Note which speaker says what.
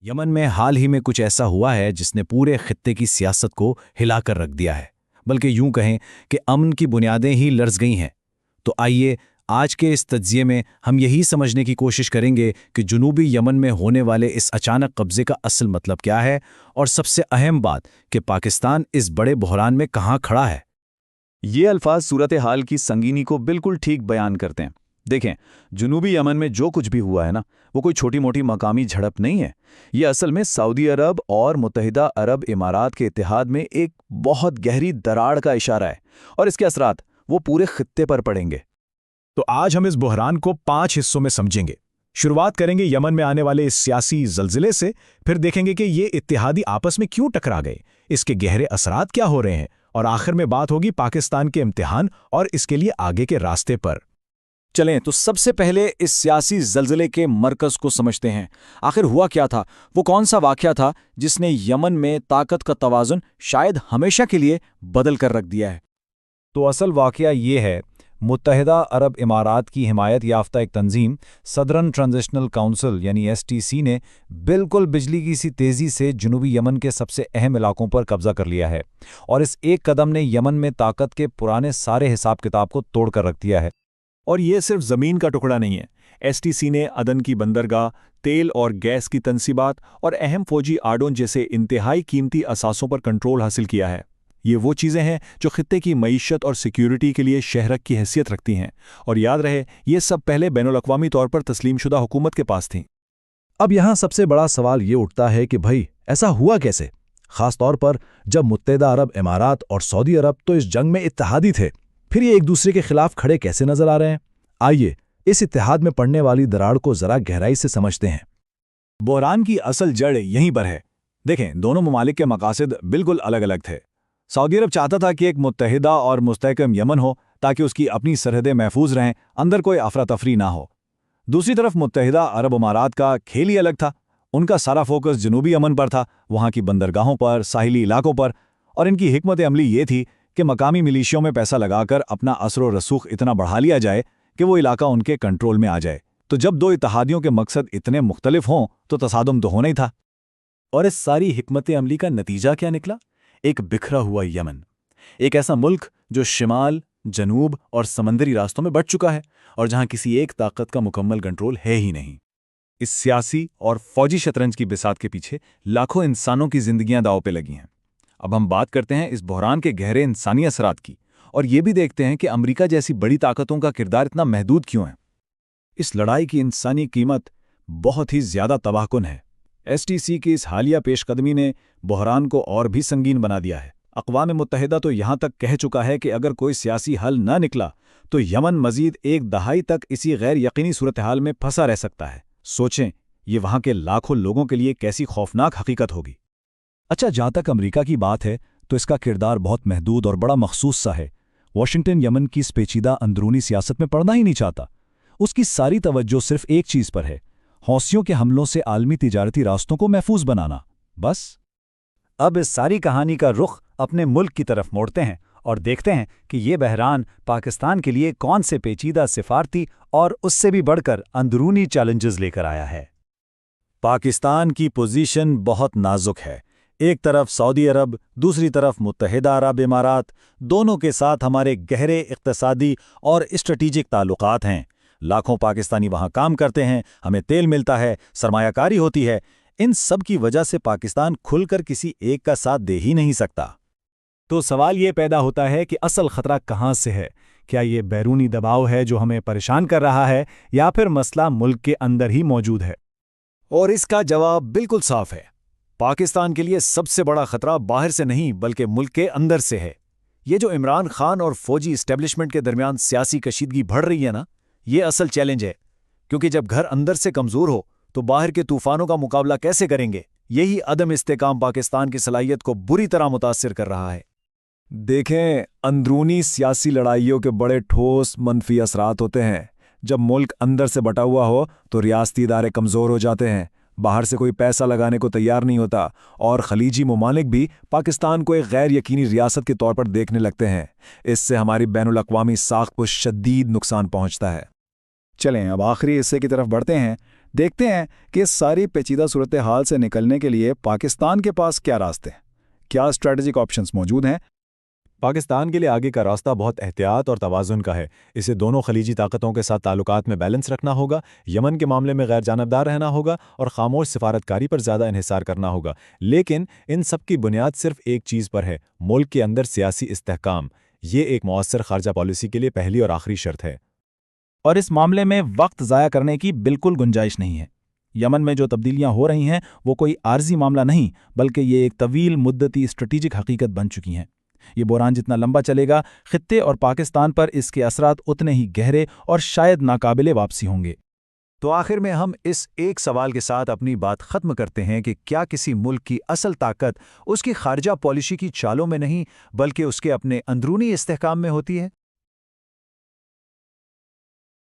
Speaker 1: یمن میں حال ہی میں کچھ ایسا ہوا ہے جس نے پورے خطے کی سیاست کو ہلا کر رکھ دیا ہے، بلکہ یوں کہیں کہ امن کی بنیادیں ہی لرز گئی ہیں۔ تو آئیے آج کے اس تجزیے میں ہم یہی سمجھنے کی کوشش کریں گے کہ جنوبی یمن میں ہونے والے اس اچانک قبضے کا اصل مطلب کیا ہے، اور سب سے اہم بات کہ پاکستان اس بڑے بحران میں کہاں کھڑا ہے۔
Speaker 2: یہ الفاظ صورتحال کی سنگینی کو بالکل ٹھیک بیان کرتے ہیں۔ دیکھیں، جنوبی یمن میں جو کچھ بھی ہوا ہے نا، وہ کوئی چھوٹی موٹی مقامی جھڑپ نہیں ہے۔ یہ اصل میں سعودی عرب اور متحدہ عرب امارات کے اتحاد میں ایک بہت گہری دراڑ کا اشارہ ہے، اور اس کے اثرات وہ پورے خطے پر پڑیں گے۔
Speaker 3: تو آج ہم اس بحران کو 5 حصوں میں سمجھیں گے۔ شروعات کریں گے یمن میں آنے والے اس سیاسی زلزلے سے، پھر دیکھیں گے کہ یہ اتحادی آپس میں کیوں ٹکرا گئے، اس کے گہرے اثرات کیا ہو رہے ہیں، اور آخر میں بات ہوگی پاکستان کے امتحان اور اس کے لیے آگے کے راستے پر۔
Speaker 2: چلیں تو سب سے پہلے اس سیاسی زلزلے کے مرکز کو سمجھتے ہیں۔ آخر ہوا کیا تھا؟ وہ کون سا واقعہ تھا جس نے یمن میں طاقت کا توازن شاید ہمیشہ کے لیے بدل کر رکھ دیا ہے؟
Speaker 3: تو اصل واقعہ یہ ہے، متحدہ عرب امارات کی حمایت یافتہ ایک تنظیم سدرن ٹرانزیشنل کونسل یعنی STC نے بالکل بجلی کی سی تیزی سے جنوبی یمن کے سب سے اہم علاقوں پر قبضہ کر لیا ہے، اور اس ایک قدم نے یمن میں طاقت کے پرانے سارے حساب کتاب کو توڑ کر رکھ دیا ہے۔
Speaker 4: اور یہ صرف زمین کا ٹکڑا نہیں ہے۔ STC نے عدن کی بندرگاہ، تیل اور گیس کی تنصیبات اور اہم فوجی آڈوں جیسے انتہائی قیمتی اثاثوں پر کنٹرول حاصل کیا ہے۔ یہ وہ چیزیں ہیں جو خطے کی معیشت اور سیکیورٹی کے لیے شہرک کی حیثیت رکھتی ہیں، اور یاد رہے یہ سب پہلے بین الاقوامی طور پر تسلیم شدہ حکومت کے پاس تھیں۔
Speaker 3: اب یہاں سب سے بڑا سوال یہ اٹھتا ہے کہ بھائی ایسا ہوا کیسے، خاص طور پر جب متحدہ عرب امارات اور سعودی عرب تو اس جنگ میں اتحادی تھے، پھر یہ ایک دوسرے کے خلاف کھڑے کیسے نظر آ رہے ہیں؟ آئیے اس اتحاد میں پڑنے والی دراڑ کو ذرا گہرائی سے سمجھتے ہیں۔
Speaker 2: بحران کی اصل جڑ یہیں پر ہے۔ دیکھیں، دونوں ممالک کے مقاصد بالکل الگ الگ تھے۔ سعودی عرب چاہتا تھا کہ ایک متحدہ اور مستحکم یمن ہو تاکہ اس کی اپنی سرحدیں محفوظ رہیں، اندر کوئی افراتفری نہ ہو۔ دوسری طرف متحدہ عرب امارات کا کھیل ہی الگ تھا۔ ان کا سارا فوکس جنوبی یمن پر تھا، وہاں کی بندرگاہوں پر، ساحلی علاقوں پر، اور ان کی حکمت عملی یہ تھی کہ مقامی ملیشیوں میں پیسہ لگا کر اپنا اثر و رسوخ اتنا بڑھا لیا جائے کہ وہ علاقہ ان کے کنٹرول میں آ جائے۔ تو جب دو اتحادیوں کے مقصد اتنے مختلف ہوں تو تصادم تو ہونا ہی تھا۔
Speaker 4: اور اس ساری حکمت عملی کا نتیجہ کیا نکلا؟ ایک بکھرا ہوا یمن، ایک ایسا ملک جو شمال، جنوب اور سمندری راستوں میں بٹ چکا ہے، اور جہاں کسی ایک طاقت کا مکمل کنٹرول ہے ہی نہیں۔ اس سیاسی اور فوجی شطرنج کی بساط کے پیچھے لاکھوں انسانوں کی زندگیاں داؤ پہ لگی ہیں۔ اب ہم بات کرتے ہیں اس بحران کے گہرے انسانی اثرات کی، اور یہ بھی دیکھتے ہیں کہ امریکہ جیسی بڑی طاقتوں کا کردار اتنا محدود کیوں ہے۔
Speaker 3: اس لڑائی کی انسانی قیمت بہت ہی زیادہ تباہ کن ہے۔ STC کی اس حالیہ پیش قدمی نے بحران کو اور بھی سنگین بنا دیا ہے۔ اقوام متحدہ تو یہاں تک کہہ چکا ہے کہ اگر کوئی سیاسی حل نہ نکلا تو یمن مزید ایک دہائی تک اسی غیر یقینی صورتحال میں پھنسا رہ سکتا ہے۔ سوچیں، یہ وہاں کے لاکھوں لوگوں کے لیے کیسی خوفناک حقیقت ہوگی۔ اچھا، جہاں تک امریکہ کی بات ہے تو اس کا کردار بہت محدود اور بڑا مخصوص سا ہے۔ واشنگٹن یمن کی اس پیچیدہ اندرونی سیاست میں پڑنا ہی نہیں چاہتا۔ اس کی ساری توجہ صرف ایک چیز پر ہے، حوثیوں کے حملوں سے عالمی تجارتی راستوں کو محفوظ بنانا، بس۔
Speaker 5: اب اس ساری کہانی کا رخ اپنے ملک کی طرف موڑتے ہیں اور دیکھتے ہیں کہ یہ بحران پاکستان کے لیے کون سے پیچیدہ سفارتی اور اس سے بھی بڑھ کر اندرونی چیلنجز لے کر آیا ہے۔
Speaker 2: پاکستان کی پوزیشن بہت نازک ہے۔ ایک طرف سعودی عرب، دوسری طرف متحدہ عرب امارات، دونوں کے ساتھ ہمارے گہرے اقتصادی اور اسٹریٹجک تعلقات ہیں۔ لاکھوں پاکستانی وہاں کام کرتے ہیں، ہمیں تیل ملتا ہے، سرمایہ کاری ہوتی ہے۔ ان سب کی وجہ سے پاکستان کھل کر کسی ایک کا ساتھ دے ہی نہیں سکتا۔
Speaker 4: تو سوال یہ پیدا ہوتا ہے کہ اصل خطرہ کہاں سے ہے؟ کیا یہ بیرونی دباؤ ہے جو ہمیں پریشان کر رہا ہے، یا پھر مسئلہ ملک کے اندر ہی موجود ہے؟
Speaker 2: اور اس کا جواب بالکل صاف ہے۔ پاکستان کے لیے سب سے بڑا خطرہ باہر سے نہیں بلکہ ملک کے اندر سے ہے۔ یہ جو عمران خان اور فوجی اسٹیبلشمنٹ کے درمیان سیاسی کشیدگی بڑھ رہی ہے نا، یہ اصل چیلنج ہے، کیونکہ جب گھر اندر سے کمزور ہو تو باہر کے طوفانوں کا مقابلہ کیسے کریں گے؟ یہی عدم استحکام پاکستان کی صلاحیت کو بری طرح متاثر کر رہا ہے۔
Speaker 3: دیکھیں، اندرونی سیاسی لڑائیوں کے بڑے ٹھوس منفی اثرات ہوتے ہیں۔ جب ملک اندر سے بٹا ہوا ہو تو ریاستی ادارے کمزور ہو جاتے ہیں، باہر سے کوئی پیسہ لگانے کو تیار نہیں ہوتا، اور خلیجی ممالک بھی پاکستان کو ایک غیر یقینی ریاست کے طور پر دیکھنے لگتے ہیں۔ اس سے ہماری بین الاقوامی ساخت کو شدید نقصان پہنچتا ہے۔
Speaker 2: چلیں اب آخری حصے کی طرف بڑھتے ہیں۔
Speaker 3: دیکھتے ہیں کہ اس ساری پیچیدہ صورتحال سے نکلنے کے لیے پاکستان کے پاس کیا راستے ہیں، کیا اسٹریٹجک آپشنز موجود ہیں۔
Speaker 2: پاکستان کے لیے آگے کا راستہ بہت احتیاط اور توازن کا ہے۔ اسے دونوں خلیجی طاقتوں کے ساتھ تعلقات میں بیلنس رکھنا ہوگا، یمن کے معاملے میں غیر جانبدار رہنا ہوگا اور خاموش سفارتکاری پر زیادہ انحصار کرنا ہوگا، لیکن ان سب کی بنیاد صرف ایک چیز پر ہے: ملک کے اندر سیاسی استحکام۔ یہ ایک مؤثر خارجہ پالیسی کے لیے پہلی اور آخری شرط ہے۔
Speaker 6: اور اس معاملے میں وقت ضائع کرنے کی بالکل گنجائش نہیں ہے۔ یمن میں جو تبدیلیاں ہو رہی ہیں وہ کوئی عارضی معاملہ نہیں، بلکہ یہ ایک طویل مدتی اسٹریٹجک حقیقت بن چکی ہیں۔ یہ بحران جتنا لمبا چلے گا، خطے اور پاکستان پر اس کے اثرات اتنے ہی گہرے اور شاید ناقابل واپسی ہوں گے۔
Speaker 5: تو آخر میں ہم اس ایک سوال کے ساتھ اپنی بات ختم کرتے ہیں کہ کیا کسی ملک کی اصل طاقت اس کی خارجہ پالیسی کی چالوں میں نہیں، بلکہ اس کے اپنے اندرونی استحکام میں ہوتی ہے؟